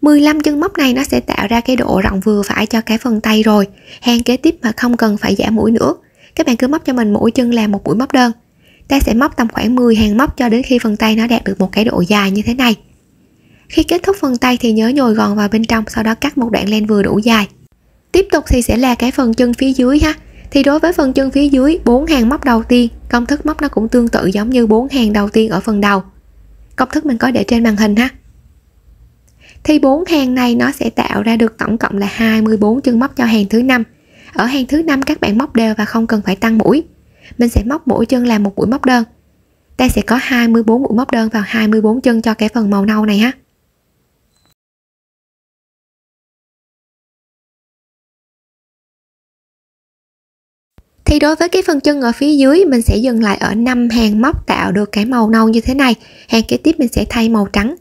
15 chân móc này nó sẽ tạo ra cái độ rộng vừa phải cho cái phần tay rồi. Hàng kế tiếp mà không cần phải giảm mũi nữa. Các bạn cứ móc cho mình mỗi chân làm một mũi móc đơn. Ta sẽ móc tầm khoảng 10 hàng móc cho đến khi phần tay nó đạt được một cái độ dài như thế này. Khi kết thúc phần tay thì nhớ nhồi gòn vào bên trong, sau đó cắt một đoạn len vừa đủ dài. Tiếp tục thì sẽ là cái phần chân phía dưới ha. Thì đối với phần chân phía dưới, 4 hàng móc đầu tiên, công thức móc nó cũng tương tự giống như 4 hàng đầu tiên ở phần đầu. Công thức mình có để trên màn hình ha. Thì 4 hàng này nó sẽ tạo ra được tổng cộng là 24 chân móc cho hàng thứ 5. Ở hàng thứ 5 các bạn móc đều và không cần phải tăng mũi. Mình sẽ móc mỗi chân làm một mũi móc đơn. Ta sẽ có 24 mũi móc đơn vào 24 chân cho cái phần màu nâu này ha. Thì đối với cái phần chân ở phía dưới mình sẽ dừng lại ở 5 hàng móc tạo được cái màu nâu như thế này. Hàng kế tiếp mình sẽ thay màu trắng.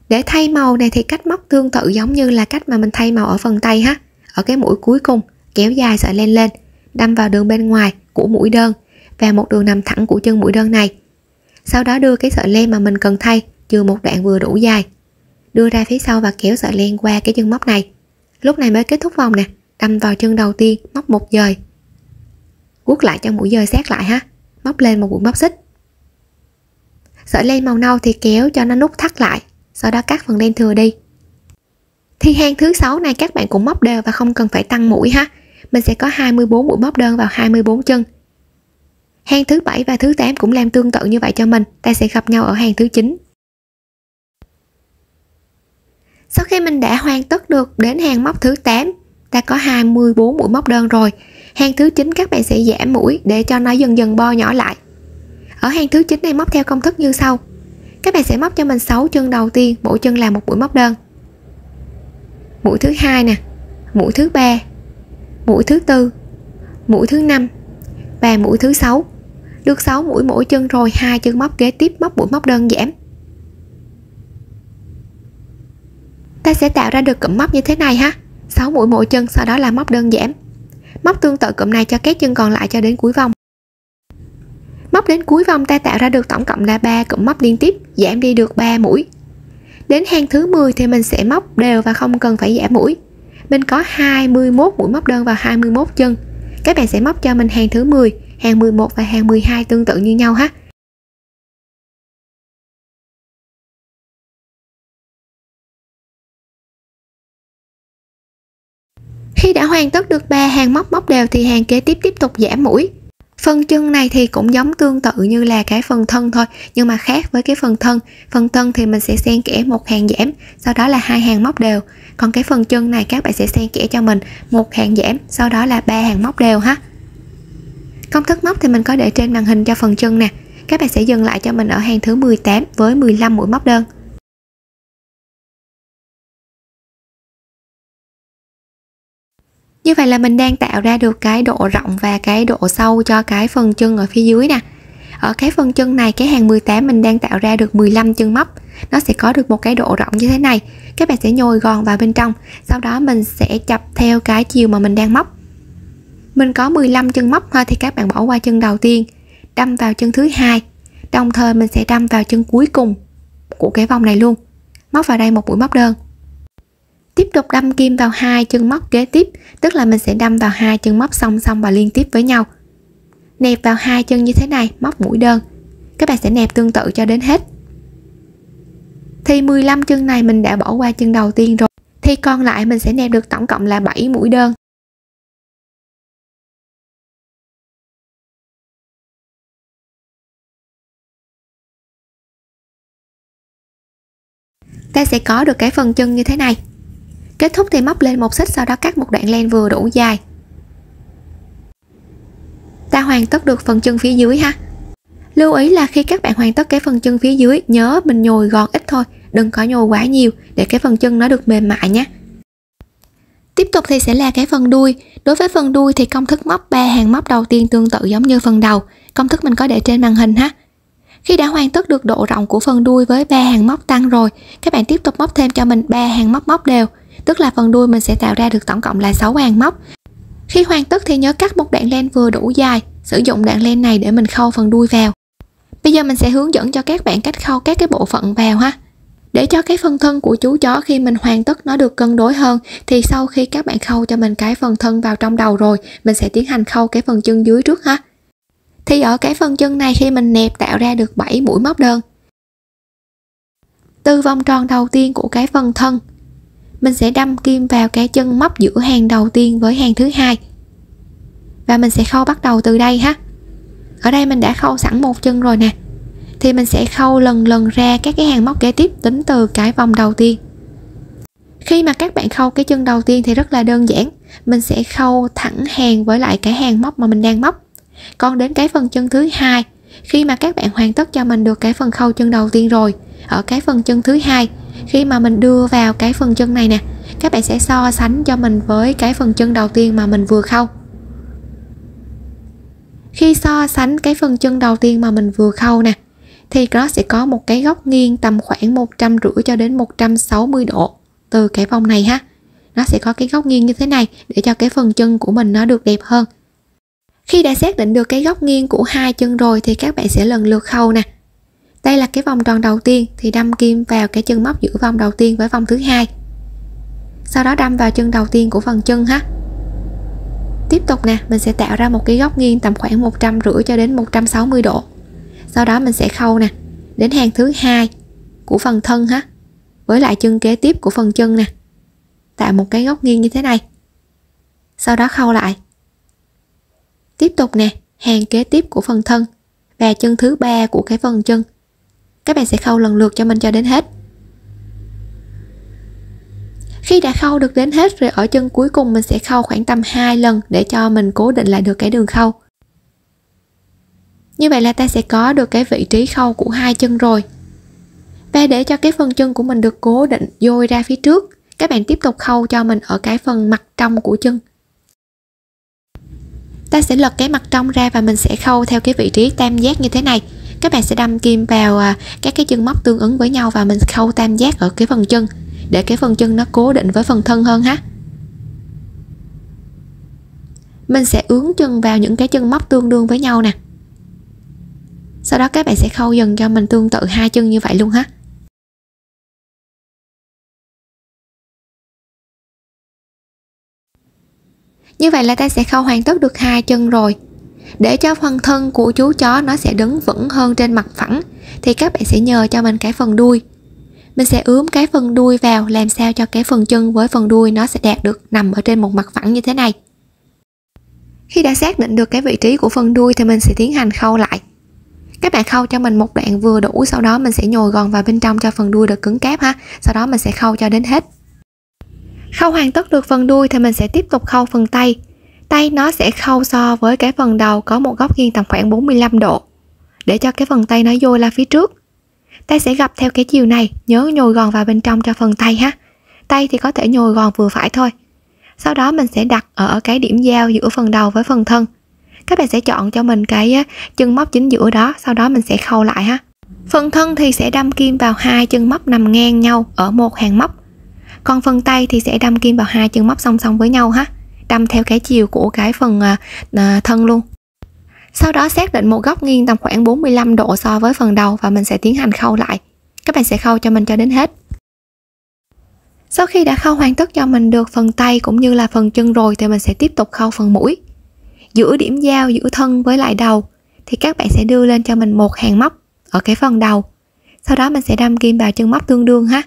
Để thay màu này thì cách móc tương tự giống như là cách mà mình thay màu ở phần tay ha. Ở cái mũi cuối cùng, kéo dài sợi len lên, đâm vào đường bên ngoài của mũi đơn và một đường nằm thẳng của chân mũi đơn này. Sau đó đưa cái sợi len mà mình cần thay, chừa một đoạn vừa đủ dài, đưa ra phía sau và kéo sợi len qua cái chân móc này. Lúc này mới kết thúc vòng nè, đâm vào chân đầu tiên, móc một dời, guốc lại cho mũi dời sát lại ha, móc lên một mũi móc xích. Sợi len màu nâu thì kéo cho nó nút thắt lại, sau đó cắt phần len thừa đi. Thì hàng thứ 6 này các bạn cũng móc đều và không cần phải tăng mũi ha. Mình sẽ có 24 mũi móc đơn vào 24 chân. Hàng thứ 7 và thứ 8 cũng làm tương tự như vậy cho mình, ta sẽ gặp nhau ở hàng thứ 9. Sau khi mình đã hoàn tất được đến hàng móc thứ 8, ta có 24 mũi móc đơn rồi. Hàng thứ 9 các bạn sẽ giảm mũi để cho nó dần dần bo nhỏ lại. Ở hàng thứ 9 này móc theo công thức như sau. Các bạn sẽ móc cho mình 6 chân đầu tiên, mỗi chân là một mũi móc đơn. Mũi thứ 2 nè, mũi thứ 3, mũi thứ 4, mũi thứ 5 và mũi thứ 6. Được 6 mũi mỗi chân rồi, 2 chân móc kế tiếp móc mũi móc đơn giảm. Ta sẽ tạo ra được cụm móc như thế này ha, 6 mũi mỗi chân, sau đó là móc đơn giảm. Móc tương tự cụm này cho các chân còn lại cho đến cuối vòng. Móc đến cuối vòng ta tạo ra được tổng cộng là 3 cụm móc liên tiếp, giảm đi được 3 mũi. Đến hàng thứ 10 thì mình sẽ móc đều và không cần phải giảm mũi. Mình có 21 mũi móc đơn vào 21 chân. Các bạn sẽ móc cho mình hàng thứ 10, hàng 11 và hàng 12 tương tự như nhau ha. Khi đã hoàn tất được 3 hàng móc đều thì hàng kế tiếp tục giảm mũi. Phần chân này thì cũng giống tương tự như là cái phần thân thôi, nhưng mà khác với cái phần thân. Phần thân thì mình sẽ xen kẽ một hàng giảm, sau đó là 2 hàng móc đều. Còn cái phần chân này các bạn sẽ xen kẽ cho mình một hàng giảm, sau đó là 3 hàng móc đều ha. Công thức móc thì mình có để trên màn hình cho phần chân nè. Các bạn sẽ dừng lại cho mình ở hàng thứ 18 với 15 mũi móc đơn. Như vậy là mình đang tạo ra được cái độ rộng và cái độ sâu cho cái phần chân ở phía dưới nè. Ở cái phần chân này, cái hàng 18 mình đang tạo ra được 15 chân móc. Nó sẽ có được một cái độ rộng như thế này. Các bạn sẽ nhồi gòn vào bên trong, sau đó mình sẽ chập theo cái chiều mà mình đang móc. Mình có 15 chân móc thôi thì các bạn bỏ qua chân đầu tiên, đâm vào chân thứ 2. Đồng thời mình sẽ đâm vào chân cuối cùng của cái vòng này luôn. Móc vào đây một mũi móc đơn. Tiếp tục đâm kim vào 2 chân móc kế tiếp, tức là mình sẽ đâm vào 2 chân móc song song và liên tiếp với nhau. Nẹp vào 2 chân như thế này, móc mũi đơn. Các bạn sẽ nẹp tương tự cho đến hết. Thì 15 chân này mình đã bỏ qua chân đầu tiên rồi, thì còn lại mình sẽ nẹp được tổng cộng là 7 mũi đơn. Ta sẽ có được cái phần chân như thế này. Kết thúc thì móc lên một xích, sau đó cắt một đoạn len vừa đủ dài. Ta hoàn tất được phần chân phía dưới ha. Lưu ý là khi các bạn hoàn tất cái phần chân phía dưới, nhớ mình nhồi gòn ít thôi, đừng có nhồi quá nhiều để cái phần chân nó được mềm mại nhé. Tiếp tục thì sẽ là cái phần đuôi. Đối với phần đuôi thì công thức móc 3 hàng móc đầu tiên tương tự giống như phần đầu. Công thức mình có để trên màn hình ha. Khi đã hoàn tất được độ rộng của phần đuôi với 3 hàng móc tăng rồi, các bạn tiếp tục móc thêm cho mình 3 hàng móc đều, tức là phần đuôi mình sẽ tạo ra được tổng cộng là 6 hàng móc. Khi hoàn tất thì nhớ cắt một đoạn len vừa đủ dài, sử dụng đoạn len này để mình khâu phần đuôi vào. Bây giờ mình sẽ hướng dẫn cho các bạn cách khâu các cái bộ phận vào ha. Để cho cái phần thân của chú chó khi mình hoàn tất nó được cân đối hơn, thì sau khi các bạn khâu cho mình cái phần thân vào trong đầu rồi, mình sẽ tiến hành khâu cái phần chân dưới trước ha. Thì ở cái phần chân này khi mình nẹp tạo ra được 7 mũi móc đơn. Từ vòng tròn đầu tiên của cái phần thân, mình sẽ đâm kim vào cái chân móc giữa hàng đầu tiên với hàng thứ 2. Và mình sẽ khâu bắt đầu từ đây ha. Ở đây mình đã khâu sẵn một chân rồi nè. Thì mình sẽ khâu lần ra các cái hàng móc kế tiếp tính từ cái vòng đầu tiên. Khi mà các bạn khâu cái chân đầu tiên thì rất là đơn giản, mình sẽ khâu thẳng hàng với lại cái hàng móc mà mình đang móc. Còn đến cái phần chân thứ 2, khi mà các bạn hoàn tất cho mình được cái phần khâu chân đầu tiên rồi, ở cái phần chân thứ 2, khi mà mình đưa vào cái phần chân này nè, các bạn sẽ so sánh cho mình với cái phần chân đầu tiên mà mình vừa khâu. Khi so sánh cái phần chân đầu tiên mà mình vừa khâu nè, thì nó sẽ có một cái góc nghiêng tầm khoảng 150 cho đến 160 độ từ cái vòng này ha. Nó sẽ có cái góc nghiêng như thế này để cho cái phần chân của mình nó được đẹp hơn. Khi đã xác định được cái góc nghiêng của hai chân rồi thì các bạn sẽ lần lượt khâu nè. Đây là cái vòng tròn đầu tiên thì đâm kim vào cái chân móc giữa vòng đầu tiên với vòng thứ hai. Sau đó đâm vào chân đầu tiên của phần chân ha. Tiếp tục nè, mình sẽ tạo ra một cái góc nghiêng tầm khoảng 150 cho đến 160 độ. Sau đó mình sẽ khâu nè đến hàng thứ hai của phần thân ha, với lại chân kế tiếp của phần chân nè, tạo một cái góc nghiêng như thế này. Sau đó khâu lại. Tiếp tục nè, hàng kế tiếp của phần thân và chân thứ ba của cái phần chân. Các bạn sẽ khâu lần lượt cho mình cho đến hết. Khi đã khâu được đến hết rồi, ở chân cuối cùng mình sẽ khâu khoảng tầm 2 lần để cho mình cố định lại được cái đường khâu. Như vậy là ta sẽ có được cái vị trí khâu của hai chân rồi. Và để cho cái phần chân của mình được cố định dôi ra phía trước, các bạn tiếp tục khâu cho mình ở cái phần mặt trong của chân. Ta sẽ lật cái mặt trong ra và mình sẽ khâu theo cái vị trí tam giác như thế này. Các bạn sẽ đâm kim vào các cái chân móc tương ứng với nhau và mình khâu tam giác ở cái phần chân để cái phần chân nó cố định với phần thân hơn ha. Mình sẽ ướn chân vào những cái chân móc tương đương với nhau nè. Sau đó các bạn sẽ khâu dần cho mình tương tự hai chân như vậy luôn ha. Như vậy là ta sẽ khâu hoàn tất được hai chân rồi. Để cho phần thân của chú chó nó sẽ đứng vững hơn trên mặt phẳng thì các bạn sẽ nhờ cho mình cái phần đuôi. Mình sẽ ướm cái phần đuôi vào làm sao cho cái phần chân với phần đuôi nó sẽ đạt được nằm ở trên một mặt phẳng như thế này. Khi đã xác định được cái vị trí của phần đuôi thì mình sẽ tiến hành khâu lại. Các bạn khâu cho mình một đoạn vừa đủ, sau đó mình sẽ nhồi gòn vào bên trong cho phần đuôi được cứng cáp ha. Sau đó mình sẽ khâu cho đến hết. Khâu hoàn tất được phần đuôi thì mình sẽ tiếp tục khâu phần tay. Tay nó sẽ khâu so với cái phần đầu có một góc nghiêng tầm khoảng 45 độ để cho cái phần tay nó dôi ra phía trước. Ta sẽ gập theo cái chiều này, nhớ nhồi gòn vào bên trong cho phần tay ha. Tay thì có thể nhồi gòn vừa phải thôi. Sau đó mình sẽ đặt ở cái điểm giao giữa phần đầu với phần thân. Các bạn sẽ chọn cho mình cái chân móc chính giữa đó, sau đó mình sẽ khâu lại ha. Phần thân thì sẽ đâm kim vào hai chân móc nằm ngang nhau ở một hàng móc. Còn phần tay thì sẽ đâm kim vào hai chân móc song song với nhau ha, đâm theo cái chiều của cái phần thân luôn. Sau đó xác định một góc nghiêng tầm khoảng 45 độ so với phần đầu và mình sẽ tiến hành khâu lại. Các bạn sẽ khâu cho mình cho đến hết. Sau khi đã khâu hoàn tất cho mình được phần tay cũng như là phần chân rồi thì mình sẽ tiếp tục khâu phần mũi. Giữa điểm giao giữa thân với lại đầu thì các bạn sẽ đưa lên cho mình một hàng móc ở cái phần đầu. Sau đó mình sẽ đâm kim vào chân móc tương đương ha.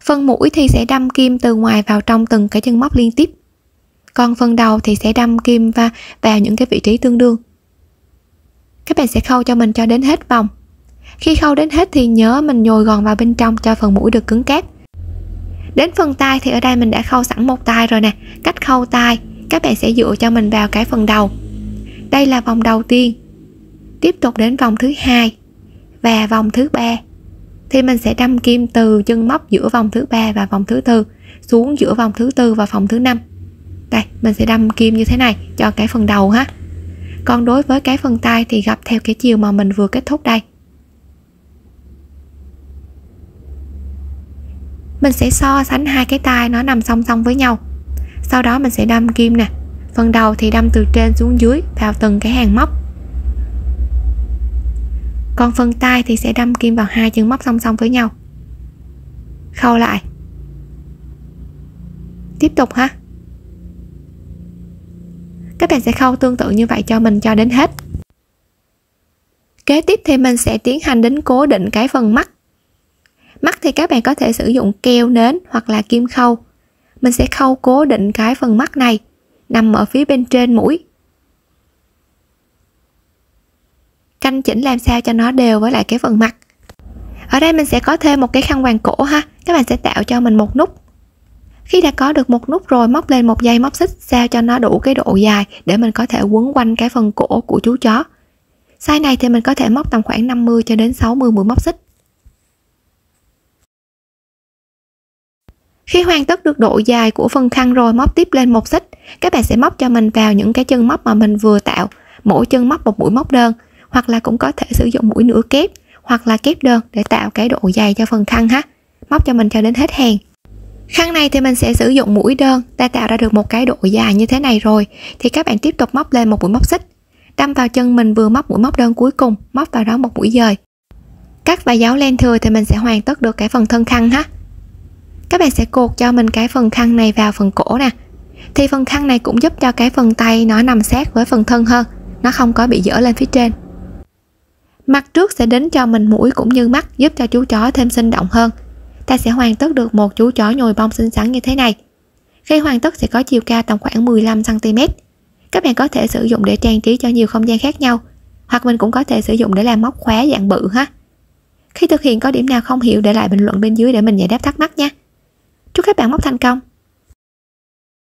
Phần mũi thì sẽ đâm kim từ ngoài vào trong từng cái chân móc liên tiếp. Còn phần đầu thì sẽ đâm kim vào những cái vị trí tương đương. Các bạn sẽ khâu cho mình cho đến hết vòng. Khi khâu đến hết thì nhớ mình nhồi gòn vào bên trong cho phần mũi được cứng cáp. Đến phần tay thì ở đây mình đã khâu sẵn một tay rồi nè. Cách khâu tay, các bạn sẽ dựa cho mình vào cái phần đầu. Đây là vòng đầu tiên. Tiếp tục đến vòng thứ hai và vòng thứ ba. Thì mình sẽ đâm kim từ chân móc giữa vòng thứ ba và vòng thứ tư xuống giữa vòng thứ tư và vòng thứ năm. Đây, mình sẽ đâm kim như thế này cho cái phần đầu ha. Còn đối với cái phần tay thì gập theo cái chiều mà mình vừa kết thúc đây. Mình sẽ so sánh hai cái tay nó nằm song song với nhau. Sau đó mình sẽ đâm kim nè. Phần đầu thì đâm từ trên xuống dưới vào từng cái hàng móc. Còn phần tay thì sẽ đâm kim vào hai chân móc song song với nhau. Khâu lại. Tiếp tục ha. Các bạn sẽ khâu tương tự như vậy cho mình cho đến hết. Kế tiếp thì mình sẽ tiến hành đến cố định cái phần mắt. Mắt thì các bạn có thể sử dụng keo nến hoặc là kim khâu. Mình sẽ khâu cố định cái phần mắt này nằm ở phía bên trên mũi. Canh chỉnh làm sao cho nó đều với lại cái phần mặt. Ở đây mình sẽ có thêm một cái khăn quàng cổ ha. Các bạn sẽ tạo cho mình một nút. Khi đã có được một nút rồi, móc lên một dây móc xích sao cho nó đủ cái độ dài để mình có thể quấn quanh cái phần cổ của chú chó. Size này thì mình có thể móc tầm khoảng 50 cho đến 60 mũi móc xích. Khi hoàn tất được độ dài của phần khăn rồi, móc tiếp lên một xích. Các bạn sẽ móc cho mình vào những cái chân móc mà mình vừa tạo mỗi chân móc một mũi móc đơn, hoặc là cũng có thể sử dụng mũi nửa kép hoặc là kép đơn để tạo cái độ dày cho phần khăn ha. Móc cho mình cho đến hết hàng. Khăn này thì mình sẽ sử dụng mũi đơn, ta tạo ra được một cái độ dài như thế này rồi thì các bạn tiếp tục móc lên một mũi móc xích, đâm vào chân mình vừa móc mũi móc đơn cuối cùng, móc vào đó một mũi dời, cắt và giấu len thừa thì mình sẽ hoàn tất được cái phần thân khăn ha. Các bạn sẽ cột cho mình cái phần khăn này vào phần cổ nè, thì phần khăn này cũng giúp cho cái phần tay nó nằm sát với phần thân hơn, nó không có bị dở lên phía trên. Mặt trước sẽ đính cho mình mũi cũng như mắt, giúp cho chú chó thêm sinh động hơn. Ta sẽ hoàn tất được một chú chó nhồi bông xinh xắn như thế này. Khi hoàn tất sẽ có chiều cao tầm khoảng 15 cm. Các bạn có thể sử dụng để trang trí cho nhiều không gian khác nhau, hoặc mình cũng có thể sử dụng để làm móc khóa dạng bự ha. Khi thực hiện có điểm nào không hiểu để lại bình luận bên dưới để mình giải đáp thắc mắc nha. Chúc các bạn móc thành công.